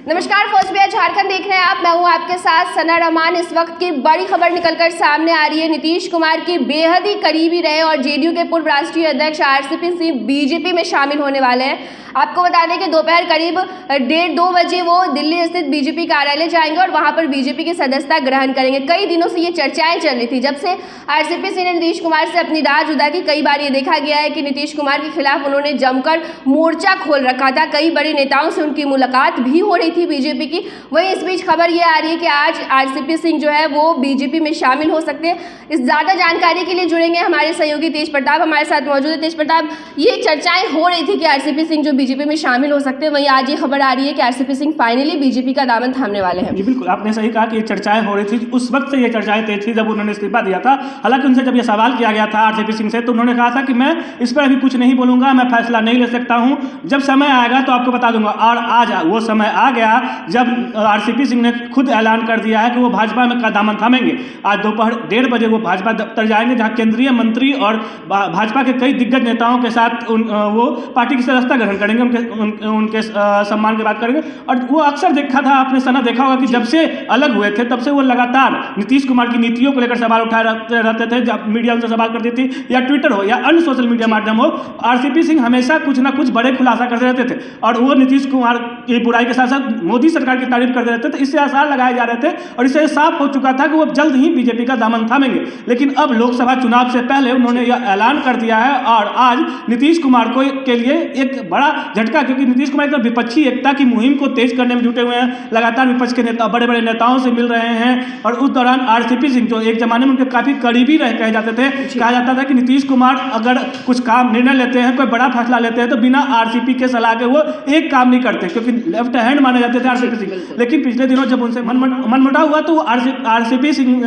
नमस्कार, फर्स्ट बिहार झारखंड देख रहे हैं आप। मैं हूं आपके साथ सना रहमान। इस वक्त की बड़ी खबर निकलकर सामने आ रही है। नीतीश कुमार की बेहद ही करीबी रहे और जेडीयू के पूर्व राष्ट्रीय अध्यक्ष आरसीपी सिंह बीजेपी में शामिल होने वाले हैं। आपको बता दें कि दोपहर करीब 1:30-2 बजे वो दिल्ली स्थित बीजेपी कार्यालय जाएंगे और वहां पर बीजेपी की सदस्यता ग्रहण करेंगे। कई दिनों से ये चर्चाएं चल रही थी, जब से आरसीपी सिंह ने नीतीश कुमार से अपनी राह जुदा की। कई बार ये देखा गया है कि नीतीश कुमार के खिलाफ उन्होंने जमकर मोर्चा खोल रखा था। कई बड़े नेताओं से उनकी मुलाकात भी हो रही थी बीजेपी की। वहीं इस बीच खबर ये आ रही है कि आज आरसीपी सिंह जो है वो बीजेपी में शामिल हो सकते हैं। इस ज़्यादा जानकारी के लिए जुड़ेंगे हमारे सहयोगी तेज प्रताप, हमारे साथ मौजूद है। तेज प्रताप, ये चर्चाएं हो रही थी कि आरसीपी सिंह जो बीजेपी में शामिल हो सकते हैं, वहीं आज ये खबर आ रही है कि आरसीपी सिंह फाइनली बीजेपी का दामन थामने वाले हैं। जी बिल्कुल, आपने सही कहा कि ये चर्चाएं हो रही थी। उस वक्त से ये चर्चाएं तेज थी जब उन्होंने इस्तीफा दिया था। हालांकि उनसे जब ये सवाल किया गया था आरसीपी सिंह से, तो उन्होंने कहा था कि मैं इस पर अभी कुछ नहीं बोलूंगा, मैं फैसला नहीं ले सकता हूं, जब समय आएगा तो आपको बता दूंगा। और आज वो समय आ गया जब आरसीपी सिंह ने खुद ऐलान कर दिया है कि वो भाजपा में का दामन थामेंगे। आज दोपहर 1:30 बजे वो भाजपा दफ्तर जाएंगे, जहां केंद्रीय मंत्री और भाजपा के कई दिग्गज नेताओं के साथ वो पार्टी की सदस्यता ग्रहण करेंगे, उनके सम्मान की बात करेंगे। और वो अक्सर देखा था, आपने सना देखा होगा कि जब से अलग हुए थे तब से वो लगातार नीतीश कुमार की नीतियों को लेकर सवाल उठाए रहते थे। जब मीडिया उनसे सवाल करती थी, या ट्विटर हो या अन्य सोशल मीडिया माध्यम हो, आरसीपी सिंह हमेशा कुछ ना कुछ बड़े खुलासा करते रहते थे। और वो नीतीश कुमार की बुराई के साथ साथ मोदी सरकार की तारीफ करते रहते थे। इससे आसार लगाए जा रहे थे और इससे साफ हो चुका था कि वो जल्द ही बीजेपी का दामन थामेंगे। लेकिन अब लोकसभा चुनाव से पहले उन्होंने यह ऐलान कर दिया है और आज नीतीश कुमार को के लिए एक बड़ा झटका, क्योंकि नीतीश कुमार एक विपक्षी एकता की मुहिम को तेज करने में जुटे हुए हैं। लगातार विपक्ष के नेता बड़े बड़े नेताओं से मिल रहे हैं और उस दौरान आरसीपी सिंह जो एक जमाने में उनके काफी करीबी रहे कहे जाते थे, कहा जाता था कि नीतीश कुमार अगर कुछ काम निर्णय लेते हैं, कोई बड़ा फैसला लेते हैं, तो बिना आरसीपी के सलाह के वो एक काम नहीं करते, क्योंकि लेफ्ट हैंड माने जाते थे आरसीपी सिंह। लेकिन पिछले दिनों जब उनसे मनमुटाव हुआ तो आरसीपी सिंह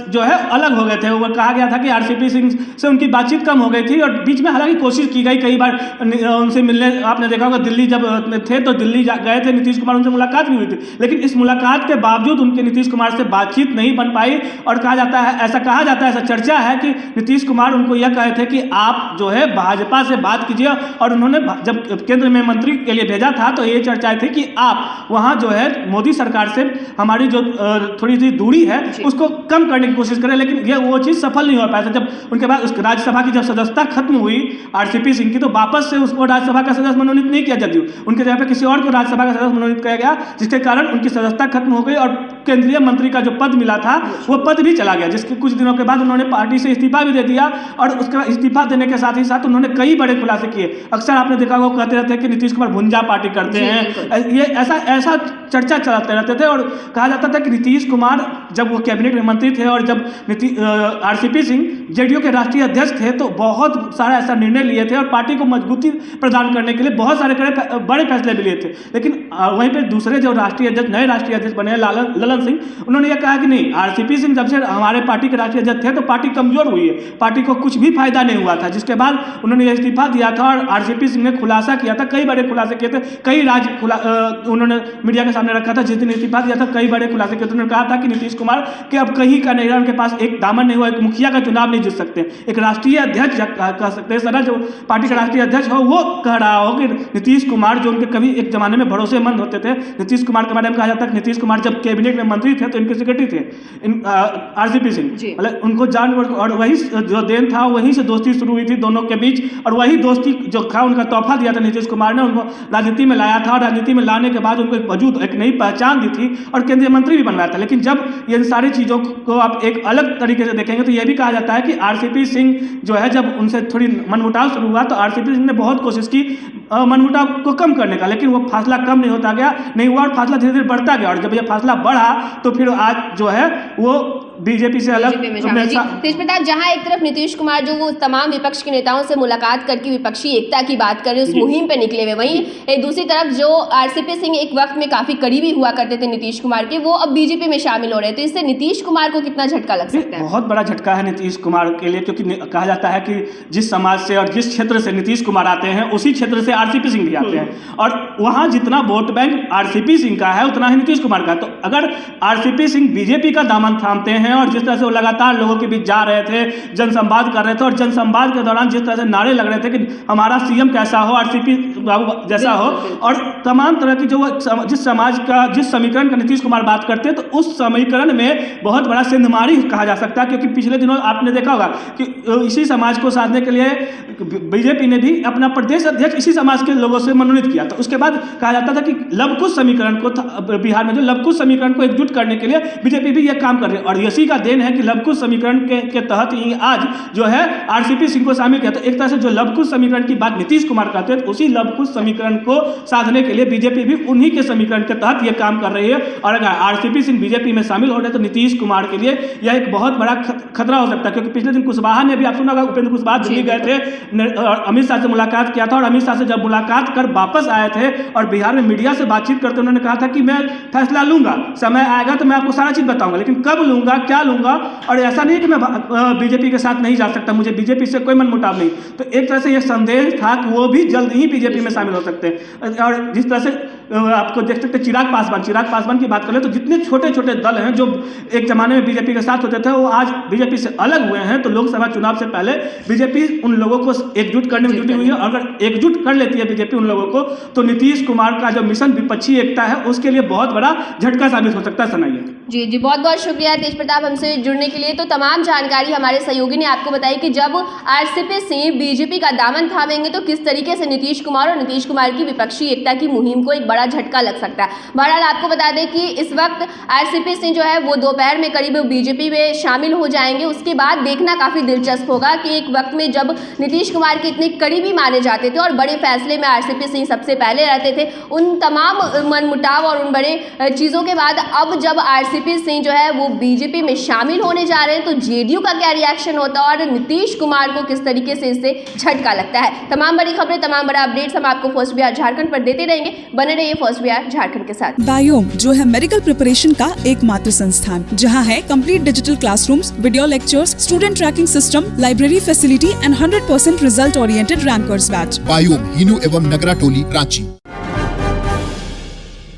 जो है अलग हो गए थे। वो कहा गया था कि आरसीपी सिंह से उनकी बातचीत कम हो गई थी और बीच में हालांकि कोशिश की गई कई बार उनसे मिलने। आपने देखा होगा दिल्ली जब थे तो दिल्ली गए थे नीतीश कुमार, उनसे मुलाकात भी हुई थी, लेकिन इस मुलाकात के बावजूद उनके नीतीश कुमार से बातचीत नहीं बन पाई। और कहा जाता है, ऐसा चर्चा है कि नीतीश कुमार उनको यह कहे थे कि आप जो है भाजपा से बात कीजिए। और उन्होंने जब केंद्र में मंत्री के लिए भेजा था तो ये चर्चा थी कि आप वहां जो है मोदी सरकार से हमारी जो थोड़ी सी दूरी है उसको कम करने की कोशिश करें। लेकिन ये वो चीज़ सफल नहीं हो पाया। जब उनके बाद उस राज्यसभा की जब सदस्यता खत्म हुई आरसीपी सिंह की, तो वापस से उसको राज्यसभा का सदस्य मनोनीत नहीं किया जदयू, उनके जगह पे किसी और को राज्यसभा का सदस्य मनोनीत किया गया, जिसके कारण उनकी सदस्यता खत्म हो गई और केंद्रीय मंत्री का जो पद मिला था वो पद भी चला गया। जिसके कुछ दिनों के बाद उन्होंने पार्टी से इस्तीफा भी दे दिया और उसके बाद इस्तीफा देने के साथ ही साथ उन्होंने कई बड़े खुलासे किए। अक्सर आपने देखा वो कहते रहते हैं कि नीतीश कुमार भुंजा पार्टी करते हैं, ये ऐसा चर्चा चलाते रहते थे। और कहा जाता था कि नीतीश कुमार जब वो कैबिनेट में मंत्री थे और जब आरसीपी सिंह जेडीयू के राष्ट्रीय अध्यक्ष थे तो बहुत सारा ऐसा निर्णय लिए थे और पार्टी को मजबूती प्रदान करने के लिए बहुत सारे बड़े फैसले भी लिए थे। लेकिन वहीं पे दूसरे जो नए राष्ट्रीय अध्यक्ष बने ललन सिंह, उन्होंने ये कहा कि नहीं, आरसीपी सिंह जब से हमारे पार्टी के राष्ट्रीय अध्यक्ष थे तो पार्टी कमजोर हुई है, पार्टी को कुछ भी फायदा नहीं हुआ था। जिसके बाद उन्होंने इस्तीफा दिया था और आरसीपी सिंह ने खुलासा किया था, कई बड़े खुलासे किए थे, कई उन्होंने मीडिया के सामने रखा था। जिस दिन इस्तीफा दिया था कई बड़े खुलासे किए थे। उन्होंने कहा था कि नीतीश कुमार के अब कहीं का नहीं, उनके पास एक दामन नहीं हुआ, एक मुखिया का चुनाव नहीं जीत सकते, एक राष्ट्रीय अध्यक्ष कह सकते हैं। सर जो पार्टी का राष्ट्रीय अध्यक्ष हो वो कह रहा हो कि नीतीश कुमार जो उनके कभी एक जमाने में भरोसेमंद होते थे, नीतीश कुमार के बारे में कहा जाता है कि नीतीश कुमार जब कैबिनेट में मंत्री थे तो इनके सेक्रेटरी थे आरसीपी सिंह, मतलब उनको जान, और वही जो देन था वहीं से दोस्ती शुरू हुई थी दोनों के बीच। और वही दोस्ती जो था उनका तोहफा दिया था नीतीश कुमार ने, उनको राजनीति में लाया था और राजनीति में लाने के बाद उनको एक वजूद, एक नई पहचान दी थी और केंद्रीय मंत्री भी बनवाया था। लेकिन जब ये सारी चीज़ों को आप एक अलग तरीके से देखेंगे तो यह भी कहा जाता है कि आरसीपी सिंह जो है जब उनसे थोड़ी मनमुटाव शुरू हुआ तो आरसीपी सिंह ने बहुत कोशिश की मनमुटाव को कम करने का, लेकिन वो फासला कम नहीं हुआ और फासला धीरे धीरे बढ़ता गया। और जब ये फासला बढ़ा तो फिर आज जो है वो बीजेपी से अलग। तेज प्रताप, जहां एक तरफ नीतीश कुमार जो वो तमाम विपक्ष के नेताओं से मुलाकात करके विपक्षी एकता की बात कर रहे उस मुहिम पे निकले हुए, वहीं एक दूसरी तरफ जो आरसीपी सिंह एक वक्त में काफी करीबी हुआ करते थे नीतीश कुमार के, वो अब बीजेपी में शामिल हो रहे, तो इससे नीतीश कुमार को कितना झटका लग सकता है? बहुत बड़ा झटका है नीतीश कुमार के लिए, क्योंकि कहा जाता है कि जिस समाज से और जिस क्षेत्र से नीतीश कुमार आते हैं उसी क्षेत्र से आरसीपी सिंह भी आते हैं और वहां जितना वोट बैंक आरसीपी सिंह का है उतना ही नीतीश कुमार का। तो अगर आरसीपी सिंह बीजेपी का दामन थामते हैं हैं और जिस तरह से वो लगातार लोगों के बीच जा रहे थे, जनसंवाद कर रहे थे और जनसंवाद के दौरान जिस तरह से नारे लग रहे थे कि हमारा सीएम कैसा हो, आरसीपी बाबू जैसा हो, और तमाम तरह की जो जिस समीकरण का नीतीश कुमार बात करते हैं, तो उस समीकरण में बहुत बड़ा सिंधमारी कहा जा सकता है। क्योंकि पिछले दिनों आपने देखा होगा कि इसी समाज को साधने के लिए बीजेपी ने भी अपना प्रदेश अध्यक्ष इसी समाज के लोगों से मनोनीत किया। तो उसके बाद कहा जाता था कि लवकुश समीकरण को, बिहार में जो लवकुश समीकरण को एकजुट करने के लिए बीजेपी भी यह काम कर रही है, और इसी का देन है कि लवकुश समीकरण के तहत ही आज जो है आरसीपी सिंह को शामिल किया। तो एक तरह से जो लवकुश समीकरण की बात नीतीश कुमार करते हैं, उसी लवकुश समीकरण को साधने के लिए बीजेपी भी उन्हीं के समीकरण के तहत यह काम कर रही है। और अगर आरसीपी सिंह बीजेपी में शामिल हो रहे तो नीतीश कुमार के लिए यह एक बहुत बड़ा खतरा हो सकता है। क्योंकि पिछले दिन कुशवाहा ने भी, आप सुना होगा, उपेंद्र कुशवाहा दिल्ली गए थे और अमित शाह से मुलाकात किया था, और अमित शाह से जब मुलाकात कर वापस आए थे और बिहार में मीडिया से बातचीत करते उन्होंने कहा था कि मैं फैसला लूंगा, समय आएगा तो मैं आपको सारा चीज बताऊंगा, लेकिन कब लूंगा, क्या लूंगा, और ऐसा नहीं है कि मैं बीजेपी के साथ नहीं जा सकता, मुझे बीजेपी से कोई मनमुटाव नहीं। तो एक तरह से यह संदेश था कि वो भी जल्द ही बीजेपी में शामिल हो सकते हैं। और जिस तरह से आपको देख सकते चिराग पासवान की बात करें तो जितने छोटे छोटे दल हैं जो एक जमाने में बीजेपी के साथ होते थे, वो आज बीजेपी से अलग हुए हैं। तो लोकसभा चुनाव से पहले बीजेपी उन लोगों को एकजुट करने में जुटी हुई है। अगर एकजुट कर लेती है बीजेपी उन लोगों को, तो नीतीश कुमार का जो मिशन विपक्षी एकता है उसके लिए बहुत बड़ा झटका साबित हो सकता है। सुनाइए। जी, बहुत बहुत शुक्रिया तेज प्रताप हमसे जुड़ने के लिए। तो तमाम जानकारी हमारे सहयोगी ने आपको बताई कि जब आरसीपी सिंह बीजेपी का दामन थामेंगे तो किस तरीके से नीतीश कुमार और नीतीश कुमार की विपक्षी एकता की मुहिम को एक बड़ा झटका लग सकता है। बहरहाल आपको बता दें कि इस वक्त आरसीपी सिंह जो है वो दोपहर में करीब बीजेपी में शामिल हो जाएंगे। उसके बाद देखना काफ़ी दिलचस्प होगा कि एक वक्त में जब नीतीश कुमार के इतने करीबी माने जाते थे और बड़े फैसले में आरसीपी सिंह सबसे पहले रहते थे, उन तमाम मनमुटाव और उन बड़े चीज़ों के बाद अब जब आरसीपी सिंह जो है वो बीजेपी में शामिल होने जा रहे हैं तो जेडीयू का क्या रिएक्शन होता है और नीतीश कुमार को किस तरीके से इससे झटका लगता है। तमाम बड़ी खबरें, तमाम बड़ा अपडेट्स हम आपको फर्स्ट बिहार झारखंड पर देते रहेंगे। बने रहिए फर्स्ट बिहार झारखंड के साथ। बायोम जो है मेडिकल प्रिपरेशन का एकमात्र संस्थान जहां है complete digital classrooms, video lectures, student tracking system, library facility and 100% result oriented rankers batch. Biome, Hinoo एवं नगरा टोली, रांची।